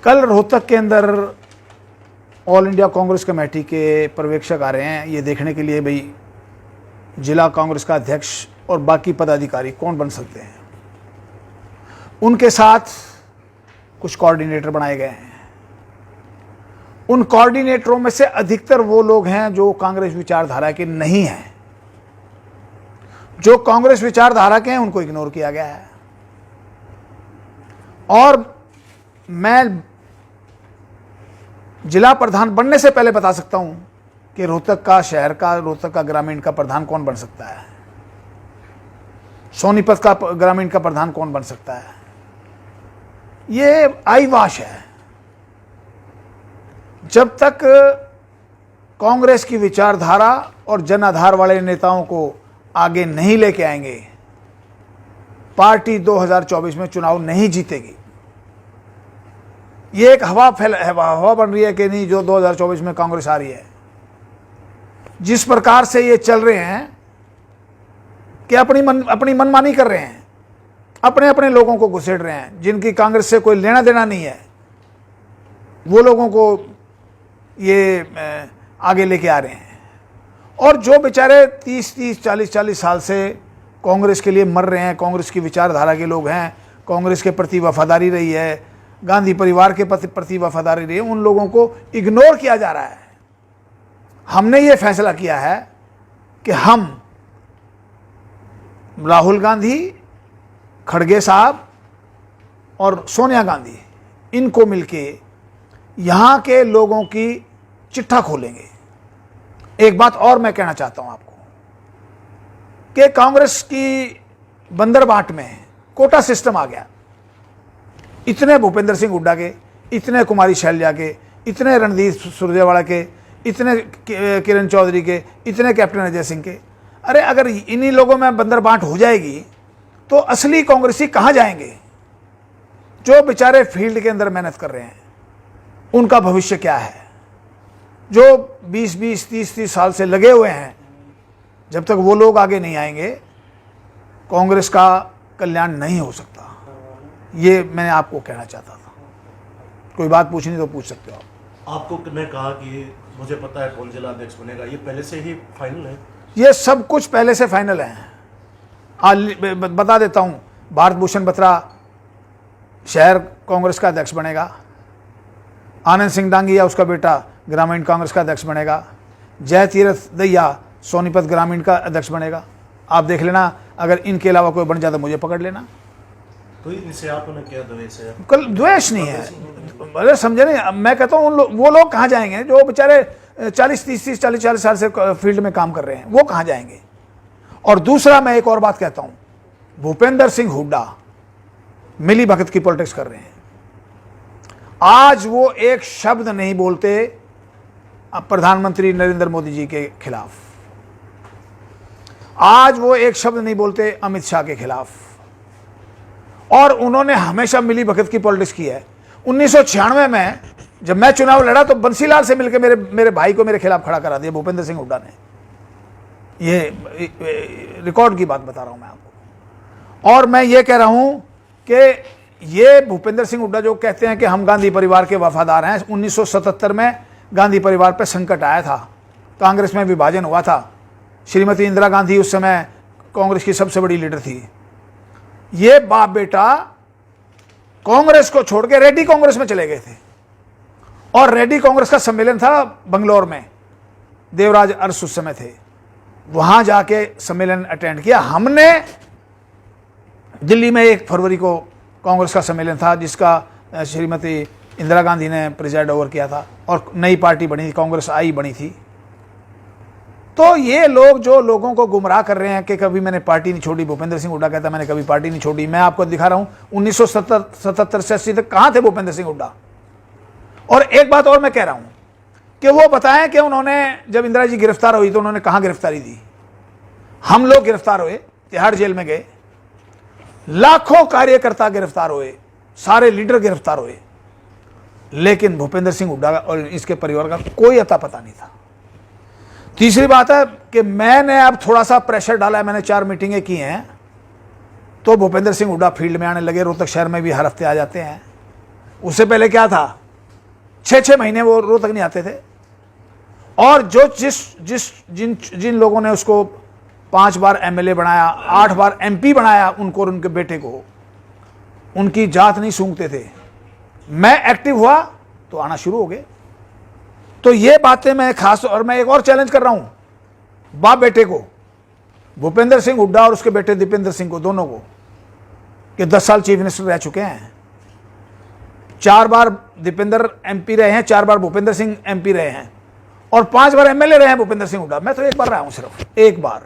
कल रोहतक के अंदर ऑल इंडिया कांग्रेस कमेटी के पर्यवेक्षक आ रहे हैं ये देखने के लिए भाई जिला कांग्रेस का अध्यक्ष और बाकी पदाधिकारी कौन बन सकते हैं। उनके साथ कुछ कोऑर्डिनेटर बनाए गए हैं। उन कोऑर्डिनेटरों में से अधिकतर वो लोग हैं जो कांग्रेस विचारधारा के नहीं हैं। जो कांग्रेस विचारधारा के हैं उनको इग्नोर किया गया है। और मैं जिला प्रधान बनने से पहले बता सकता हूं कि रोहतक का शहर का, रोहतक का ग्रामीण का प्रधान कौन बन सकता है, सोनीपत का ग्रामीण का प्रधान कौन बन सकता है। ये आईवाश है। जब तक कांग्रेस की विचारधारा और जन आधार वाले नेताओं को आगे नहीं लेके आएंगे, पार्टी 2024 में चुनाव नहीं जीतेगी। ये एक हवा बन रही है कि नहीं जो 2024 में कांग्रेस आ रही है। जिस प्रकार से ये चल रहे हैं कि अपनी मनमानी कर रहे हैं, अपने अपने लोगों को घुसेड़ रहे हैं, जिनकी कांग्रेस से कोई लेना देना नहीं है, वो लोगों को ये आगे लेके आ रहे हैं। और जो बेचारे 30-30, 40-40 साल से कांग्रेस के लिए मर रहे हैं, कांग्रेस की विचारधारा के लोग हैं, कांग्रेस के प्रति वफादारी रही है, गांधी परिवार के प्रति वफादारी रही है, उन लोगों को इग्नोर किया जा रहा है। हमने ये फैसला किया है कि हम राहुल गांधी, खड़गे साहब और सोनिया गांधी, इनको मिलके यहां के लोगों की चिट्ठा खोलेंगे। एक बात और मैं कहना चाहता हूं आपको कि कांग्रेस की बंदरबाट में कोटा सिस्टम आ गया। इतने भूपेंद्र सिंह हुड्डा के, इतने कुमारी शैलजा के, इतने रणदीप सुरजेवाला के, इतने किरण चौधरी के, इतने कैप्टन अजय सिंह के। अरे अगर इन्हीं लोगों में बंदरबाट हो जाएगी तो असली कांग्रेसी कहां जाएंगे? जो बेचारे फील्ड के अंदर मेहनत कर रहे हैं उनका भविष्य क्या है? जो 20-20, 30-30 साल से लगे हुए हैं, जब तक वो लोग आगे नहीं आएंगे कांग्रेस का कल्याण नहीं हो सकता। ये मैंने आपको कहना चाहता था। कोई बात पूछनी तो पूछ सकते हो आप। आपको ने कहा कि मुझे पता है कौन जिला अध्यक्ष बनेगा, ये पहले से ही फाइनल है? ये सब कुछ पहले से फाइनल है। बता देता हूं, भारत भूषण बत्रा शहर कांग्रेस का अध्यक्ष बनेगा। आनंद सिंह डांगिया उसका बेटा ग्रामीण कांग्रेस का अध्यक्ष बनेगा। जय तीरथ दहिया सोनीपत ग्रामीण का अध्यक्ष बनेगा। आप देख लेना, अगर इनके अलावा कोई बन जाता मुझे पकड़ लेना। तो इनसे आपने क्या द्वेष है? कल द्वेष नहीं है, अरे समझे नहीं। मैं कहता हूँ वो लोग कहाँ जाएंगे जो बेचारे 40 साल से फील्ड में काम कर रहे हैं, वो कहाँ जाएंगे? और दूसरा मैं एक और बात कहता हूँ, भूपेंद्र सिंह हुड्डा मिली भगत की पॉलिटिक्स कर रहे हैं। आज वो एक शब्द नहीं बोलते प्रधानमंत्री नरेंद्र मोदी जी के खिलाफ। आज वो एक शब्द नहीं बोलते अमित शाह के खिलाफ। और उन्होंने हमेशा मिली भगत की पॉलिटिक्स की है। 1996 में जब मैं चुनाव लड़ा तो बंसीलाल से मिलकर मेरे भाई को मेरे खिलाफ खड़ा करा दिया भूपेंद्र सिंह हुड्डा ने। ये रिकॉर्ड की बात बता रहा हूं मैं आपको। और मैं ये कह रहा हूं कि ये भूपेंद्र सिंह हुड्डा जो कहते हैं कि हम गांधी परिवार के वफादार हैं, 1977 में गांधी परिवार पर संकट आया था, कांग्रेस में विभाजन हुआ था। श्रीमती इंदिरा गांधी उस समय कांग्रेस की सबसे बड़ी लीडर थी। ये बाप बेटा कांग्रेस को छोड़ के रेड्डी कांग्रेस में चले गए थे और रेड्डी कांग्रेस का सम्मेलन था बंगलौर में, देवराज अरस उस समय थे, वहां जाके सम्मेलन अटेंड किया हमने। दिल्ली में 1 फरवरी को कांग्रेस का सम्मेलन था जिसका श्रीमती इंदिरा गांधी ने प्रिजाइड ओवर किया था और नई पार्टी बनी थी, कांग्रेस आई बनी थी। तो ये लोग जो लोगों को गुमराह कर रहे हैं कि कभी मैंने पार्टी नहीं छोड़ी, भूपेंद्र सिंह हुड्डा कहता मैंने कभी पार्टी नहीं छोड़ी। मैं आपको दिखा रहा हूं 1977 से 80 तक कहां थे भूपेंद्र सिंह हुड्डा। और एक बात और मैं कह रहा हूं कि वो बताएं कि उन्होंने जब इंदिरा जी गिरफ्तार हुई तो उन्होंने कहां गिरफ्तारी दी। हम लोग गिरफ्तार हुए, तिहाड़ जेल में गए, लाखों कार्यकर्ता गिरफ्तार हुए, सारे लीडर गिरफ्तार हुए, लेकिन भूपेंद्र सिंह हुड्डा और इसके परिवार का कोई अता पता नहीं था। तीसरी बात है कि मैंने अब थोड़ा सा प्रेशर डाला है, मैंने 4 मीटिंगें की हैं, तो भूपेंद्र सिंह हुड्डा फील्ड में आने लगे। रोहतक शहर में भी हर हफ्ते आ जाते हैं। उससे पहले क्या था, 6-6 महीने वो रोहतक नहीं आते थे। और जो जिन लोगों ने उसको 5 बार एमएलए बनाया, 8 बार एमपी बनाया, उनको और उनके बेटे को, उनकी जात नहीं सूंघते थे। मैं एक्टिव हुआ तो आना शुरू हो गए। तो ये बातें मैं खास, और मैं एक और चैलेंज कर रहा हूं बाप बेटे को, भूपेंद्र सिंह हुड्डा और उसके बेटे दीपेंद्र सिंह को, दोनों को, कि 10 साल चीफ मिनिस्टर रह चुके हैं। 4 बार दीपेंद्र एमपी रहे हैं, 4 बार भूपेंद्र सिंह एमपी रहे हैं, और 5 बार एमएलए रहे हैं भूपेंद्र सिंह हुड्डा। मैं तो 1 बार रहा हूं, सिर्फ 1 बार।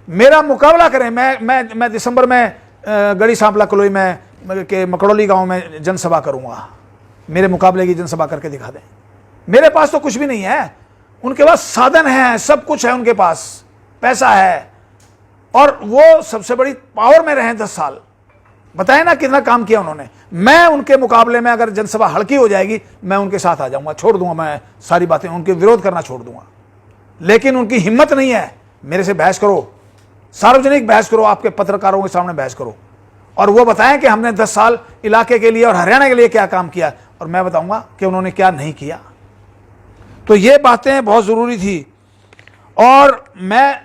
मेरा मुकाबला करें। मैं दिसंबर में गढ़ी सांपला कलोई में के मकड़ौली गांव में जनसभा करूंगा। मेरे मुकाबले की जनसभा करके दिखा दें। मेरे पास तो कुछ भी नहीं है, उनके पास साधन है, सब कुछ है उनके पास, पैसा है, और वो सबसे बड़ी पावर में रहे 10 साल। बताए ना कितना काम किया उन्होंने। मैं उनके मुकाबले में अगर जनसभा हल्की हो जाएगी, मैं उनके साथ आ जाऊंगा, छोड़ दूंगा, मैं सारी बातें उनके विरोध करना छोड़ दूंगा। लेकिन उनकी हिम्मत नहीं है। मेरे से बहस करो, सार्वजनिक बहस करो, आपके पत्रकारों के सामने बहस करो, और वो बताएं कि हमने 10 साल इलाके के लिए और हरियाणा के लिए क्या काम किया, और मैं बताऊंगा कि उन्होंने क्या नहीं किया। तो ये बातें बहुत जरूरी थी। और मैं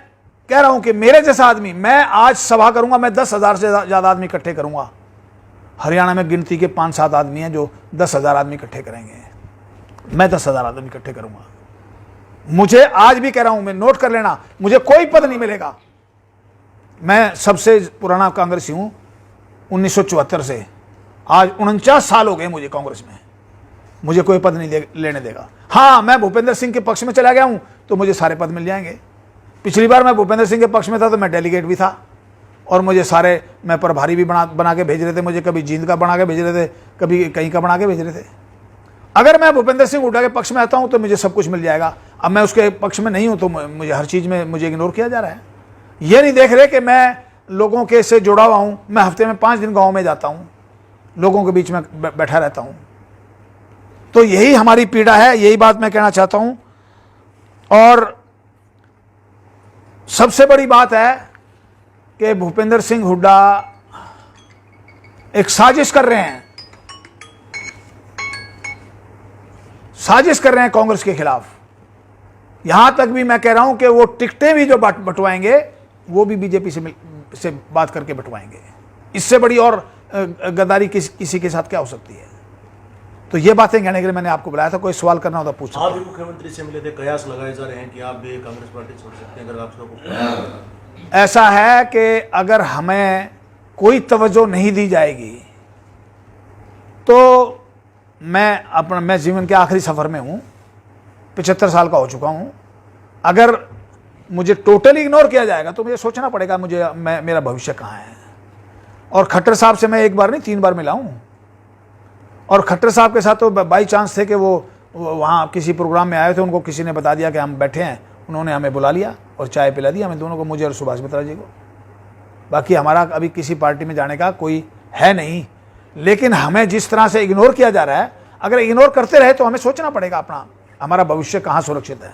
कह रहा हूं कि मेरे जैसा आदमी, मैं आज सभा करूंगा, मैं 10,000 से ज्यादा आदमी इकट्ठे करूंगा। हरियाणा में गिनती के 5-7 आदमी हैं जो 10,000 आदमी इकट्ठे करेंगे। मैं 10,000 आदमी इकट्ठे करूंगा। मुझे आज भी कह रहा हूं, मैं, नोट कर लेना, मुझे कोई पद नहीं मिलेगा। मैं सबसे पुराना कांग्रेसी हूं, 1974 से। आज 49 साल हो गए मुझे कांग्रेस में। मुझे कोई पद नहीं लेने देगा। हाँ, मैं भूपेंद्र सिंह के पक्ष में चला गया हूं तो मुझे सारे पद मिल जाएंगे। पिछली बार मैं भूपेंद्र सिंह के पक्ष में था तो मैं डेलीगेट भी था, और मुझे सारे, मैं प्रभारी भी बना के भेज रहे थे। मुझे कभी जींद का बना के भेज रहे थे, कभी कहीं का बना के भेज रहे थे। अगर मैं भूपेंद्र सिंह हुड्डा के पक्ष में आता हूं तो मुझे सब कुछ मिल जाएगा। अब मैं उसके पक्ष में नहीं हूं तो मुझे हर चीज में मुझे इग्नोर किया जा रहा है। ये नहीं देख रहे कि मैं लोगों के से जुड़ा हुआ हूं। मैं हफ्ते में 5 दिन गाँव में जाता हूं, लोगों के बीच में बैठा रहता हूं। तो यही हमारी पीड़ा है, यही बात मैं कहना चाहता हूं। और सबसे बड़ी बात है कि भूपेंद्र सिंह हुड्डा एक साजिश कर रहे हैं, साजिश कर रहे हैं कांग्रेस के खिलाफ। यहां तक भी मैं कह रहा हूं कि वो टिकटें भी जो बंटवाएंगे वो भी बीजेपी से बात करके बंटवाएंगे। इससे बड़ी और गद्दारी किसी के साथ क्या हो सकती है। तो ये बातें कहने के लिए मैंने आपको बुलाया था। कोई सवाल करना हो तो पूछ सकते हैं। आप भी मुख्यमंत्री से मिले थे, कयास लगाए जा रहे हैं कि आप भी कांग्रेस पार्टी छोड़ सकते हैं अगर आपको। ऐसा है कि अगर हमें कोई तवज्जो नहीं दी जाएगी तो मैं जीवन के आखिरी सफर में हूं, 75 साल का हो चुका हूं। अगर मुझे टोटली इग्नोर किया जाएगा तो मुझे सोचना पड़ेगा मेरा भविष्य कहाँ है। और खट्टर साहब से मैं 1 बार नहीं 3 बार मिला हूं। और खट्टर साहब के साथ तो बाई चांस थे कि वो वहाँ किसी प्रोग्राम में आए थे, उनको किसी ने बता दिया कि हम बैठे हैं, उन्होंने हमें बुला लिया और चाय पिला दी हमें दोनों को, मुझे और सुभाष मित्रा जी को। बाकी हमारा अभी किसी पार्टी में जाने का कोई है नहीं। लेकिन हमें जिस तरह से इग्नोर किया जा रहा है, अगर इग्नोर करते रहे तो हमें सोचना पड़ेगा हमारा भविष्य कहाँ सुरक्षित है।